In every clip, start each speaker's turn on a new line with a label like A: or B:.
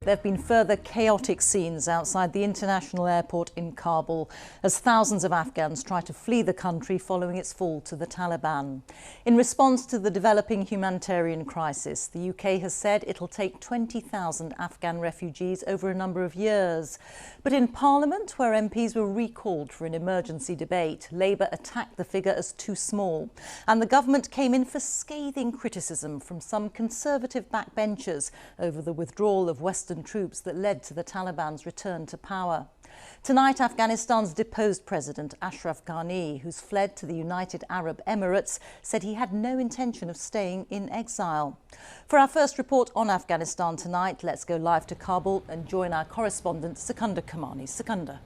A: There have been further chaotic scenes outside the international airport in Kabul as thousands of Afghans try to flee the country following its fall to the Taliban. In response to the developing humanitarian crisis, the UK has said it'll take 20,000 Afghan refugees over a number of years. But in Parliament, where MPs were recalled for an emergency debate, Labour attacked the figure as too small. And the government came in for scathing criticism from some Conservative backbenchers over the withdrawal of Western troops that led to the Taliban's return to power. Tonight, Afghanistan's deposed president, Ashraf Ghani, who's fled to the United Arab Emirates, said he had no intention of staying in exile. For our first report on Afghanistan tonight, let's go live to Kabul and join our correspondent, Secunda Kamani. Secunda.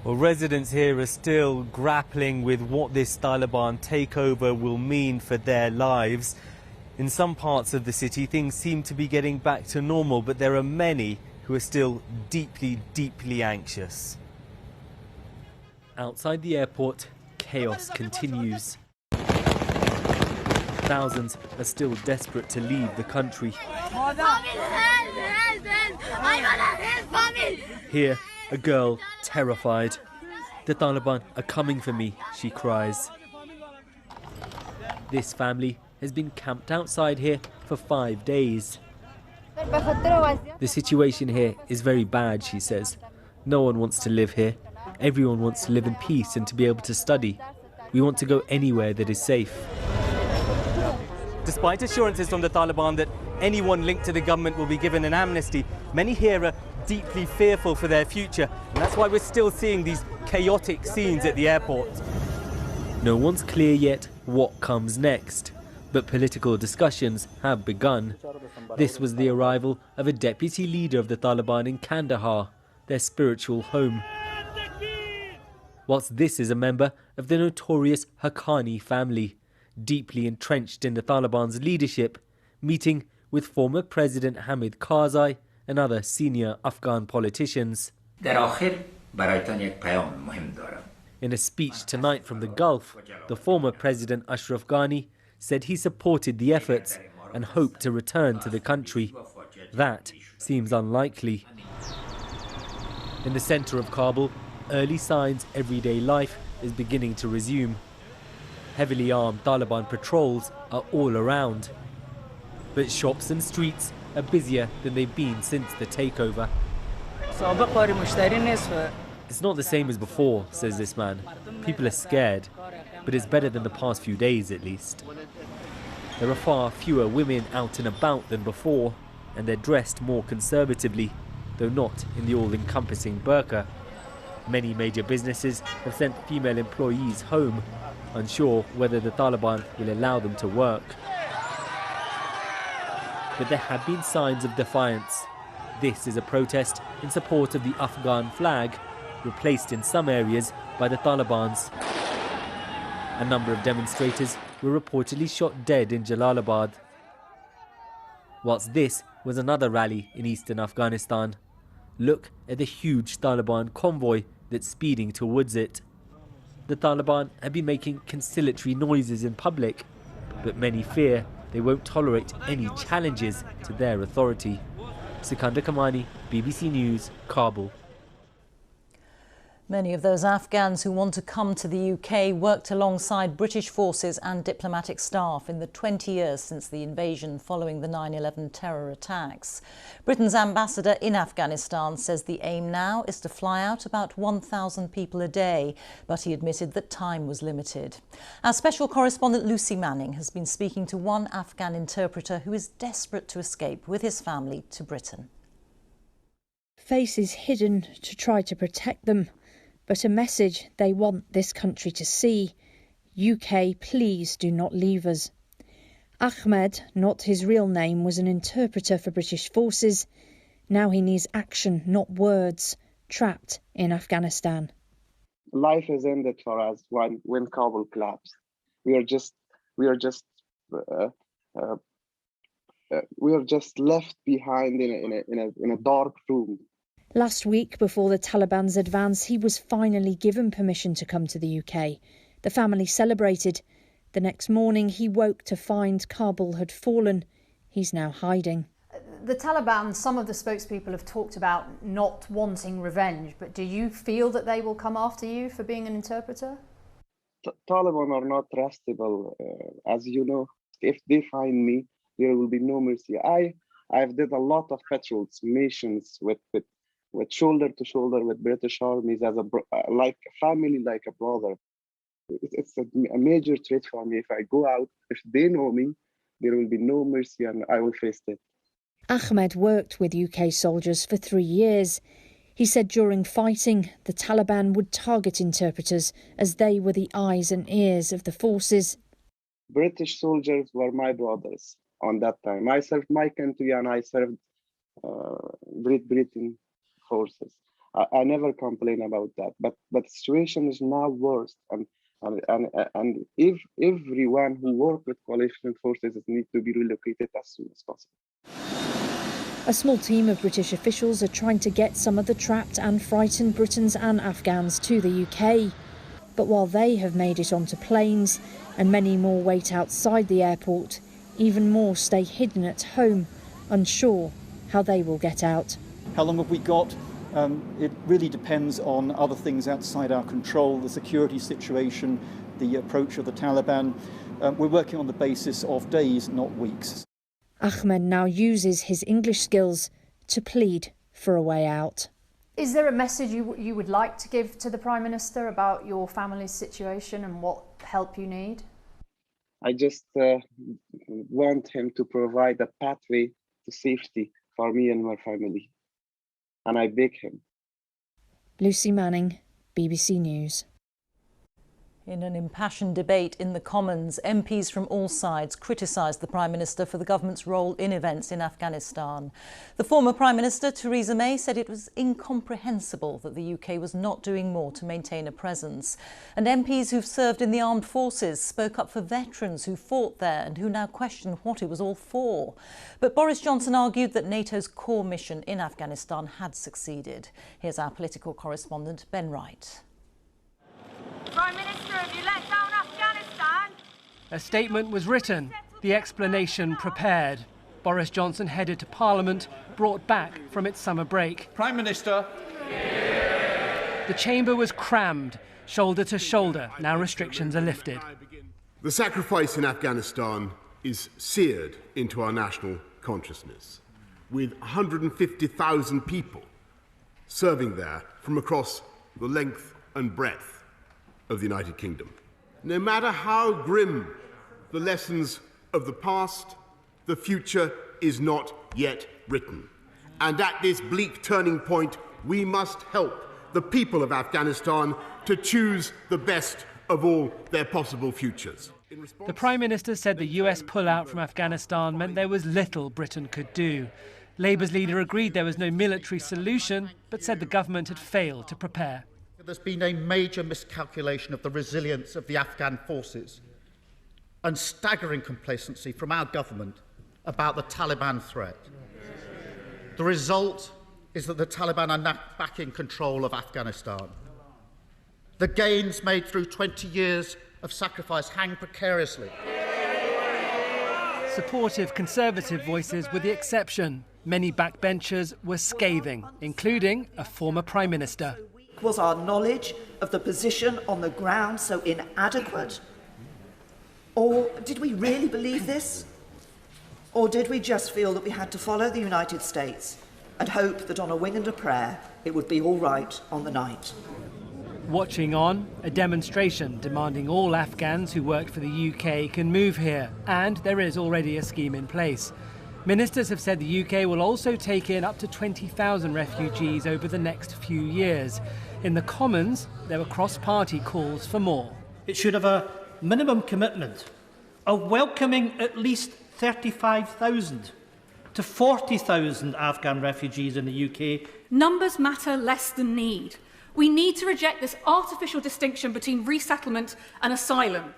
B: Well, residents here are still grappling with what this Taliban takeover will mean for their lives. In some parts of the city, things seem to be getting back to normal, but there are many who are still deeply, deeply anxious. Outside the airport, chaos continues. Thousands are still desperate to leave the country. Here, a girl terrified. The Taliban are coming for me, she cries. This family has been camped outside here for 5 days. The situation here is very bad, she says. No one wants to live here. Everyone wants to live in peace and to be able to study. We want to go anywhere that is safe. Despite assurances from the Taliban that anyone linked to the government will be given an amnesty, many here are deeply fearful for their future, and that's why we're still seeing these chaotic scenes at the airport. No one's clear yet what comes next, but political discussions have begun. This was the arrival of a deputy leader of the Taliban in Kandahar, their spiritual home. Whilst this is a member of the notorious Haqqani family, deeply entrenched in the Taliban's leadership, meeting with former President Hamid Karzai and other senior Afghan politicians. In a speech tonight from the Gulf, the former President Ashraf Ghani said he supported the efforts and hoped to return to the country. That seems unlikely. In the centre of Kabul, early signs everyday life is beginning to resume. Heavily armed Taliban patrols are all around. But shops and streets are busier than they've been since the takeover. It's not the same as before, says this man. People are scared, but it's better than the past few days at least. There are far fewer women out and about than before, and they're dressed more conservatively, though not in the all-encompassing burqa. Many major businesses have sent female employees home, unsure whether the Taliban will allow them to work. But there have been signs of defiance. This is a protest in support of the Afghan flag, replaced in some areas by the Taliban's. A number of demonstrators were reportedly shot dead in Jalalabad. Whilst this was another rally in eastern Afghanistan, look at the huge Taliban convoy that's speeding towards it. The Taliban have been making conciliatory noises in public, but many fear they won't tolerate any challenges to their authority. Secunda Kamani, BBC News, Kabul.
A: Many of those Afghans who want to come to the UK worked alongside British forces and diplomatic staff in the 20 years since the invasion following the 9/11 terror attacks. Britain's ambassador in Afghanistan says the aim now is to fly out about 1,000 people a day, but he admitted that time was limited. Our special correspondent Lucy Manning has been speaking to one Afghan interpreter who is desperate to escape with his family to Britain.
C: Faces hidden to try to protect them, but a message they want this country to see: UK, please do not leave us. Ahmed, not his real name, was an interpreter for British forces. Now he needs action, not words, trapped in Afghanistan.
D: Life is ended for us when Kabul collapsed. We are just left behind in a dark room.
C: Last week, before the Taliban's advance, he was finally given permission to come to the UK. The family celebrated. The next morning, he woke to find Kabul had fallen. He he's now hiding.
E: The Taliban, some of the spokespeople have talked about not wanting revenge, but do you feel that they will come after you for being an interpreter?
D: Taliban are not trustable. As you know, if they find me, there will be no mercy. I've did a lot of patrols, missions with shoulder to shoulder with British armies as like a family, like a brother. It's a major threat for me. If I go out, if they know me, there will be no mercy and I will face it.
C: Ahmed worked with UK soldiers for 3 years. He said during fighting, the Taliban would target interpreters as they were the eyes and ears of the forces.
D: British soldiers were my brothers on that time. I served my country and I served Great Britain forces. I never complain about that. But the situation is now worse. And if everyone who works with coalition forces needs to be relocated as soon as possible.
C: A small team of British officials are trying to get some of the trapped and frightened Britons and Afghans to the UK. But while they have made it onto planes and many more wait outside the airport, even more stay hidden at home, unsure how they will get out.
F: How long have we got? It really depends on other things outside our control, the security situation, the approach of the Taliban. We're working on the basis of days, not weeks.
C: Ahmed now uses his English skills to plead for a way out.
E: Is there a message you would like to give to the Prime Minister about your family's situation and what help you need?
D: I just want him to provide a pathway to safety for me and my family. And I beg him.
C: Lucy Manning, BBC News.
A: In an impassioned debate in the Commons, MPs from all sides criticised the Prime Minister for the government's role in events in Afghanistan. The former Prime Minister, Theresa May, said it was incomprehensible that the UK was not doing more to maintain a presence. And MPs who've served in the armed forces spoke up for veterans who fought there and who now question what it was all for. But Boris Johnson argued that NATO's core mission in Afghanistan had succeeded. Here's our political correspondent, Ben Wright.
G: Prime Minister, have you let down Afghanistan?
H: A statement was written, the explanation prepared. Boris Johnson headed to Parliament, brought back from its summer break.
I: Prime Minister.
H: The chamber was crammed, shoulder to shoulder. Now restrictions are lifted.
J: The sacrifice in Afghanistan is seared into our national consciousness, with 150,000 people serving there from across the length and breadth of the United Kingdom. No matter how grim the lessons of the past, the future is not yet written. And at this bleak turning point, we must help the people of Afghanistan to choose the best of all their possible futures.
H: The Prime Minister said the US pullout from Afghanistan meant there was little Britain could do. Labour's leader agreed there was no military solution, but said the government had failed to prepare.
K: There's been a major miscalculation of the resilience of the Afghan forces and staggering complacency from our government about the Taliban threat. The result is that the Taliban are now back in control of Afghanistan. The gains made through 20 years of sacrifice hang precariously.
H: Supportive Conservative voices were the exception. Many backbenchers were scathing, including a former Prime Minister.
L: Was our knowledge of the position on the ground so inadequate? Or did we really believe this? Or did we just feel that we had to follow the United States and hope that on a wing and a prayer it would be all right on the night?
H: Watching on, a demonstration demanding all Afghans who worked for the UK can move here, and there is already a scheme in place. Ministers have said the UK will also take in up to 20,000 refugees over the next few years. In the Commons, there were cross-party calls for more.
M: It should have a minimum commitment of welcoming at least 35,000 to 40,000 Afghan refugees in the UK.
N: Numbers matter less than need. We need to reject this artificial distinction between resettlement and asylum.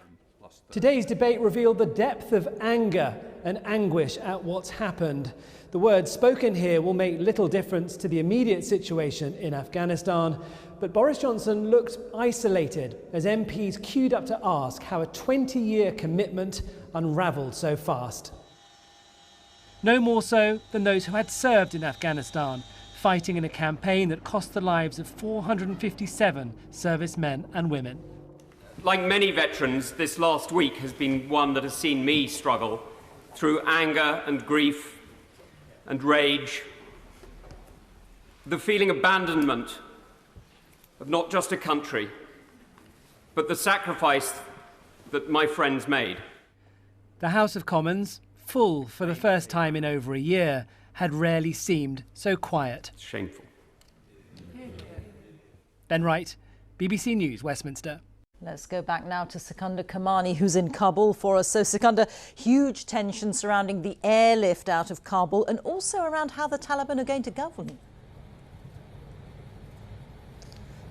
H: Today's debate revealed the depth of anger and anguish at what's happened. The words spoken here will make little difference to the immediate situation in Afghanistan, but Boris Johnson looked isolated as MPs queued up to ask how a 20-year commitment unravelled so fast. No more so than those who had served in Afghanistan, fighting in a campaign that cost the lives of 457 servicemen and women.
I: Like many veterans, this last week has been one that has seen me struggle through anger and grief and rage, the feeling of abandonment of not just a country, but the sacrifice that my friends made.
H: The House of Commons, full for the first time in over a year, had rarely seemed so quiet.
I: It's shameful.
H: Ben Wright, BBC News, Westminster.
A: Let's go back now to Sikandar Kamani, who's in Kabul for us. So, Sikandar, huge tension surrounding the airlift out of Kabul and also around how the Taliban are going to govern.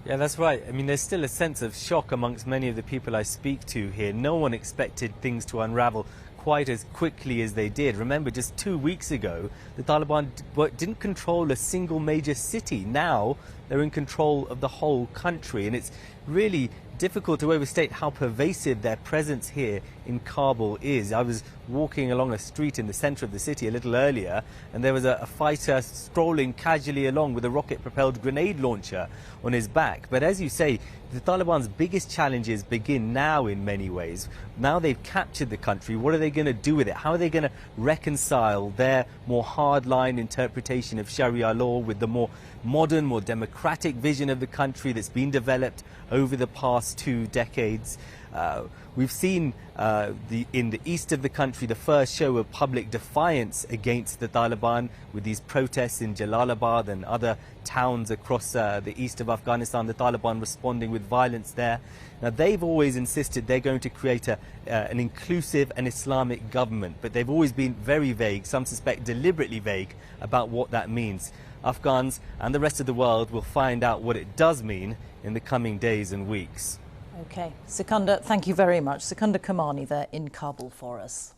B: Yeah, that's right. I mean, there's still a sense of shock amongst many of the people I speak to here. No one expected things to unravel quite as quickly as they did. Remember, just 2 weeks ago, the Taliban didn't control a single major city. Now they're in control of the whole country, and it's really difficult to overstate how pervasive their presence here in Kabul is. I was walking along a street in the centre of the city a little earlier, and there was a fighter strolling casually along with a rocket-propelled grenade launcher on his back. But as you say, the Taliban's biggest challenges begin now in many ways. Now they've captured the country, what are they going to do with it? How are they going to reconcile their more hardline interpretation of Sharia law with the more modern, more democratic vision of the country that's been developed over the past 2 decades? We've seen in the east of the country the first show of public defiance against the Taliban with these protests in Jalalabad and other towns across the east of Afghanistan, the Taliban responding with violence there. Now, they've always insisted they're going to create an inclusive and Islamic government, but they've always been very vague, some suspect deliberately vague, about what that means. Afghans and the rest of the world will find out what it does mean in the coming days and weeks.
A: OK, Sikandar, thank you very much. Sikandar Kamani there in Kabul for us.